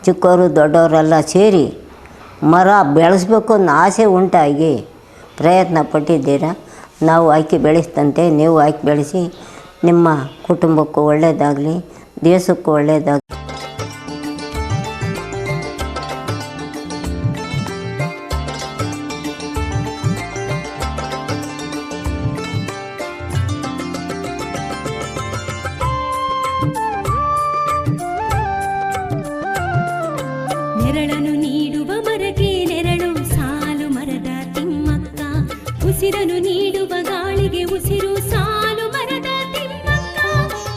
ಚಿಕ್ಕವರು ದೊಡ್ಡವರೆಲ್ಲ ಸೇರಿ ಮರ ಬೆಳೆಸ್ಬೇಕು ಅನ್ನೋ ಆಸೆ ಉಂಟಾಗಿ ಪ್ರಯತ್ನ ಪಟ್ಟಿದ್ದೀರಾ. ನಾವು ಆಯ್ಕೆ ಬೆಳೆಸ್ತಂತೆ ನೀವು ಆಯ್ಕೆ ಬೆಳೆಸಿ, ನಿಮ್ಮ ಕುಟುಂಬಕ್ಕೂ ಒಳ್ಳೆಯದಾಗಲಿ, ದೇಶಕ್ಕೂ ಒಳ್ಳೆಯದಾಗಲಿ. ನೆರಳನ್ನು ನೀಡುವ ಮರಕ್ಕೆ ನೆರಳು ಸಾಲು ಮರದ ತಿಮ್ಮಕ್ಕ, ಉಸಿರನ್ನು ನೀಡುವ ಗಾಳಿಗೆ ಉಸಿರು ಸಾಲು ಮರದ ತಿಮ್ಮಕ್ಕ.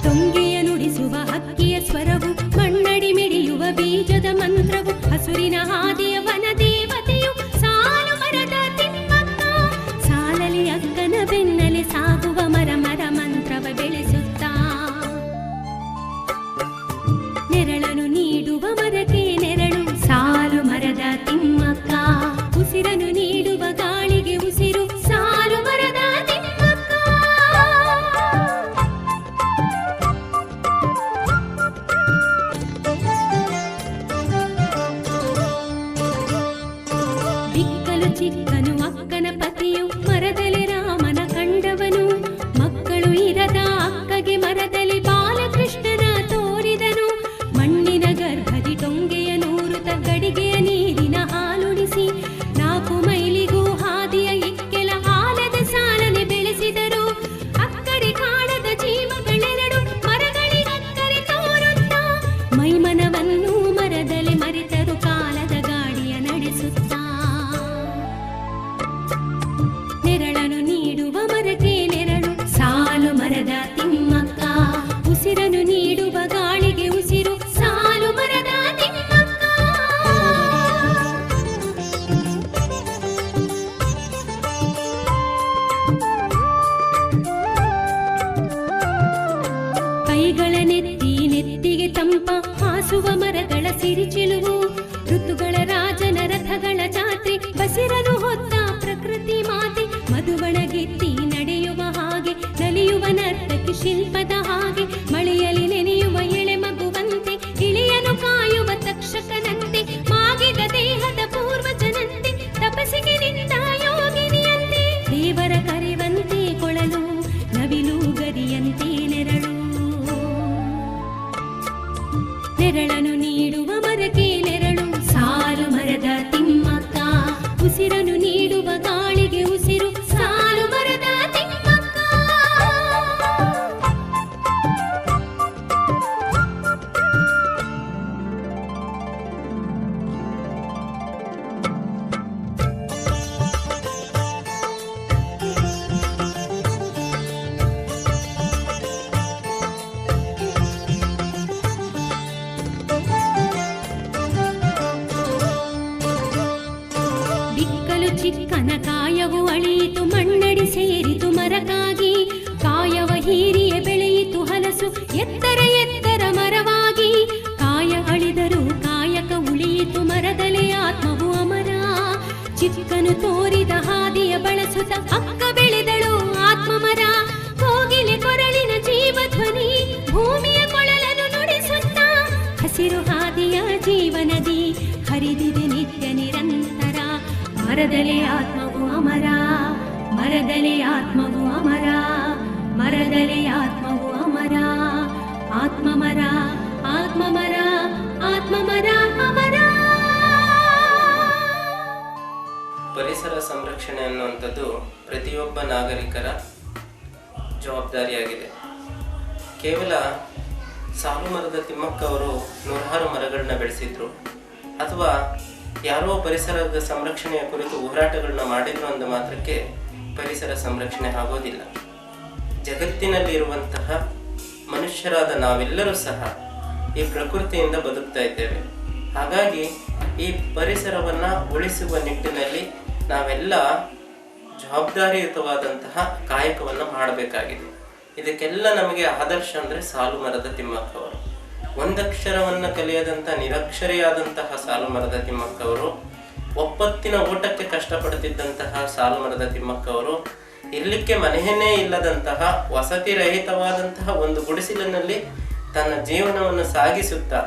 ತೊಂಗೆಯ ನುಡಿಸುವ ಹಕ್ಕಿಯ ಸ್ವರವು, ಮಣ್ಣಡಿ ಮಿಡಿಯುವ ಬೀಜದ ಮಂತ್ರವು, ಹಸುರಿನ ಹಾದಿಯ ವನ ದೇವತೆಯು ಸಾಲು ಮರದ ತಿಮ್ಮಕ್ಕ. ಸಾಲಲಿ ಅಕ್ಕನ ಬೆನ್ನಲೆ ಸಾಗುವ ಮರ ಮರ ಮಂತ್ರವ ಬೆಳೆಸುತ್ತಾ. ನೆರಳನ್ನು ನೀಡುವ ಮರಕ್ಕೆ ನೆರಳು ಸಾಲು ಮರದ ತಿಮ್ಮಕ್ಕ, ಉಸಿರನ್ನು ನೀಡುವ ಗಾಳಿಗೆ ಉಸಿರು ಸಾಲು ಮರದ ತಿಮ್ಮಕ್ಕ. ಬಿಕ್ಕಲು ಚಿಕ್ಕನು ಅಕ್ಕನ ಪತಿಯು, ಮರದಲ್ಲಿ ರಾಮನ ಕಂಡವನು. ಮಕ್ಕಳು ಇರದ ಅಕ್ಕಗೆ ಮರದಲ್ಲಿ ಬಾಲಕೃಷ್ಣನ ತೋರಿದನು. ಮಣ್ಣಿನ ಗರ್ಭದಿ ಟೊಂಗೆಯ ನೂರುತ ಗಡಿಗೆಯ ನೀರಿನ ಹಾಲುಡಿಸಿ, 4 ಮೈಲಿಗೂ ಹಾದಿಯ ಇಕ್ಕೆಲ ಆಲದ ಸಾಲನೆ ಬೆಳೆಸಿದರು. ಅಕ್ಕರೆ ಕಾಣದ ಜೀವಗಳೆರಡು ಮರಗಳಿಗಕ್ಕರೆ ತೋರುತ್ತಾ, ಮೈಮನವನ್ನು ಮರದಲ್ಲಿ ಮರೆತರು ಕಾಲದ ಗಾಡಿಯ ನಡೆಸುತ್ತಾ. ನೆರಳನ್ನು ನೀಡುವ ಮರಕ್ಕೆ ನೆರಳು ಸಾಲು ಮರದ ತಿಮ್ಮಕ್ಕ, ಉಸಿರನ್ನು ನೀಡುವ ಗಾಳಿಗೆ ಉಸಿರು ಸಾಲು ಮರದ ತಿಮ್ಮಕ್ಕ. ಕೈಗಳ ನೆತ್ತಿಗೆ ತಂಪ ಹಾಸುವ ಮರಗಳ ಸಿರಿಚಿಲುವು, ಋತುಗಳ ರಾಜನ ರಥಗಳ ಜಾತ್ರೆ ಬಸಿರನು ಹೊತ್ತ ಪ್ರಕೃತಿ ಮಾತೆ. ಮಧುಬಣ ಗೆತ್ತಿ ನಡೆಯುವ ಹಾಗೆ, ನಲಿಯುವ ನರ್ತಕಿ ಶಿಲ್ಪದ ಹಾಗೆ, ಮಳೆಯಲ್ಲಿ ನೆನೆಯುವ ಎಳೆ ಮಗುವಂತೆ, ಇಳಿಯನು ಕಾಯುವ ತಕ್ಷಕನಂತೆ, ಮಾಗಿದ ದೇಹದ ಪೂರ್ವಜನಂತೆ, ತಪಸ್ಸಿಗೆ ನಿಂತ ಯೋಗಿನಿಯಂತೆ, ದೇವರ ಕರೆವಂತೆ ಕೊಳಲು, ನವಿಲು ಗರಿಯಂತೆ ನೆರಳು. ನೆರಳನ್ನು ನೀಡುವ ಮರಕ್ಕೆ ನೆರಳು ಸಾಲು ಮರದ ತಿಮ್ಮಕ್ಕ, ಉಸಿರನ್ನು ನೀಡುವ ಗಾಳಿಗೆ ಉಸಿರು ಸಾಲು ಮರದ ತಿಮ್ಮಕ್ಕ. ಬಿಕ್ಕಲು ಚಿಕ್ಕನ ಕಾಯವು ಅಳಿಯಿತು, ಮಣ್ಣಡಿ ಸೇರಿತು ಮರಕ್ಕಾಗಿ. ಕಾಯವ ಹೀರಿಯ ಬೆಳೆಯಿತು ಹಲಸು, ಎತ್ತರ ಎತ್ತರ ಮರವಾಗಿ. ಕಾಯ ಅಳಿದರೂ ಕಾಯಕ ಉಳಿಯಿತು, ಮರದಲೆ ಆತ್ಮವು ಅಮರ. ಚಿಕ್ಕನು ತೋರಿದ ಹಾದಿಯ ಬಳಸುತ್ತ ಅಕ್ಕ ಬೆಳೆದಳು ಆತ್ಮ ಮರ. ಕೋಗಿಲೆ ಕೊರಳಿನ ಜೀವಧ್ವನಿ, ಭೂಮಿಯ ಕೊಳಲನ್ನು ನುಡಿಸುತ್ತ. ಹಸಿರು ಹಾದಿಯ ಜೀವನದಿ ಹರಿದಿದೆ ನಿತ್ಯ ನಿರಂತರ. ಮರದಲೆ ಆತ್ಮವು ಅಮರ, ಮರದಲೆ ಆತ್ಮವು ಅಮರ, ಮರದಲೆ ಆತ್ಮವು ಅಮರ. ಆತ್ಮ ಮರ, ಆತ್ಮ ಮರ, ಆತ್ಮ ಮರ ಅಮರ. ಪರಿಸರ ಸಂರಕ್ಷಣೆ ಅನ್ನುವಂಥದ್ದು ಪ್ರತಿಯೊಬ್ಬ ನಾಗರಿಕರ ಜವಾಬ್ದಾರಿಯಾಗಿದೆ. ಕೇವಲ ಸಾಲು ಮರದ ತಿಮ್ಮಕ್ಕ ಅವರು 106 ಮರಗಳನ್ನ ಬೆಳೆಸಿದ್ರು, ಅಥವಾ ಯಾರೋ ಪರಿಸರದ ಸಂರಕ್ಷಣೆಯ ಕುರಿತು ಹೋರಾಟಗಳನ್ನ ಮಾಡಿದ್ರು ಅಂದ ಮಾತ್ರಕ್ಕೆ ಪರಿಸರ ಸಂರಕ್ಷಣೆ ಆಗೋದಿಲ್ಲ. ಜಗತ್ತಿನಲ್ಲಿ ಇರುವಂತಹ ಮನುಷ್ಯರಾದ ನಾವೆಲ್ಲರೂ ಸಹ ಈ ಪ್ರಕೃತಿಯಿಂದ ಬದುಕ್ತಾ ಇದ್ದೇವೆ. ಹಾಗಾಗಿ ಈ ಪರಿಸರವನ್ನು ಉಳಿಸುವ ನಿಟ್ಟಿನಲ್ಲಿ ನಾವೆಲ್ಲ ಜವಾಬ್ದಾರಿಯುತವಾದಂತಹ ಕಾಯಕವನ್ನು ಮಾಡಬೇಕಾಗಿದೆ. ಇದಕ್ಕೆಲ್ಲ ನಮಗೆ ಆದರ್ಶ ಅಂದರೆ ಸಾಲು ಮರದ ತಿಮ್ಮಕ್ಕ ಅವರು. ಒಂದಕ್ಷರವನ್ನು ಕಲಿಯದಂಥ ನಿರಕ್ಷರಿಯಾದಂತಹ ಸಾಲು ಮರದ ತಿಮ್ಮಕ್ಕ ಅವರು, ಒಪ್ಪತ್ತಿನ ಊಟಕ್ಕೆ ಕಷ್ಟಪಡುತ್ತಿದ್ದಂತಹ ಸಾಲು ಮರದ ತಿಮ್ಮಕ್ಕ ಅವರು, ಇರಲಿಕ್ಕೆ ಮನೆಯೇ ಇಲ್ಲದಂತಹ ವಸತಿ ರಹಿತವಾದಂತಹ ಒಂದು ಗುಡಿಸಲಿನಲ್ಲಿ ತನ್ನ ಜೀವನವನ್ನು ಸಾಗಿಸುತ್ತಾ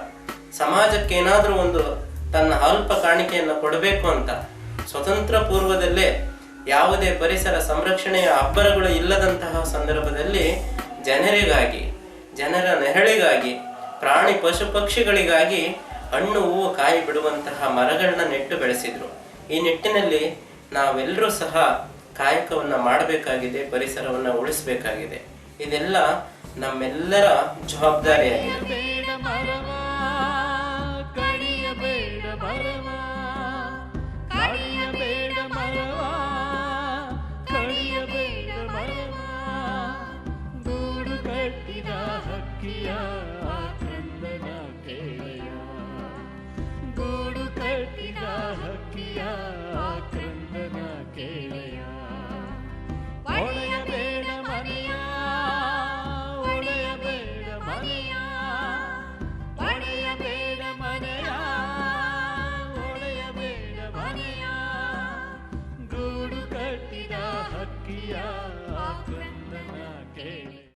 ಸಮಾಜಕ್ಕೆ ಏನಾದರೂ ಒಂದು ತನ್ನ ಅಲ್ಪ ಕಾಣಿಕೆಯನ್ನು ಕೊಡಬೇಕು ಅಂತ ಸ್ವತಂತ್ರ ಪೂರ್ವದಲ್ಲೇ ಯಾವುದೇ ಪರಿಸರ ಸಂರಕ್ಷಣೆಯ ಅಬ್ಬರಗಳು ಇಲ್ಲದಂತಹ ಸಂದರ್ಭದಲ್ಲಿ ಜನರಿಗಾಗಿ, ಜನರ ನೆರಳಿಗಾಗಿ, ಪ್ರಾಣಿ ಪಶು ಪಕ್ಷಿಗಳಿಗಾಗಿ ಹಣ್ಣು ಹೂವು ಕಾಯಿ ಬಿಡುವಂತಹ ಮರಗಳನ್ನ ನೆಟ್ಟು ಬೆಳೆಸಿದ್ರು. ಈ ನಿಟ್ಟಿನಲ್ಲಿ ನಾವೆಲ್ಲರೂ ಸಹ ಕಾಯಕವನ್ನು ಮಾಡಬೇಕಾಗಿದೆ, ಪರಿಸರವನ್ನು ಉಳಿಸಬೇಕಾಗಿದೆ. ಇದೆಲ್ಲ ನಮ್ಮೆಲ್ಲರ ಜವಾಬ್ದಾರಿಯಾಗಿದೆ. ಹಕ್ಕಿಯ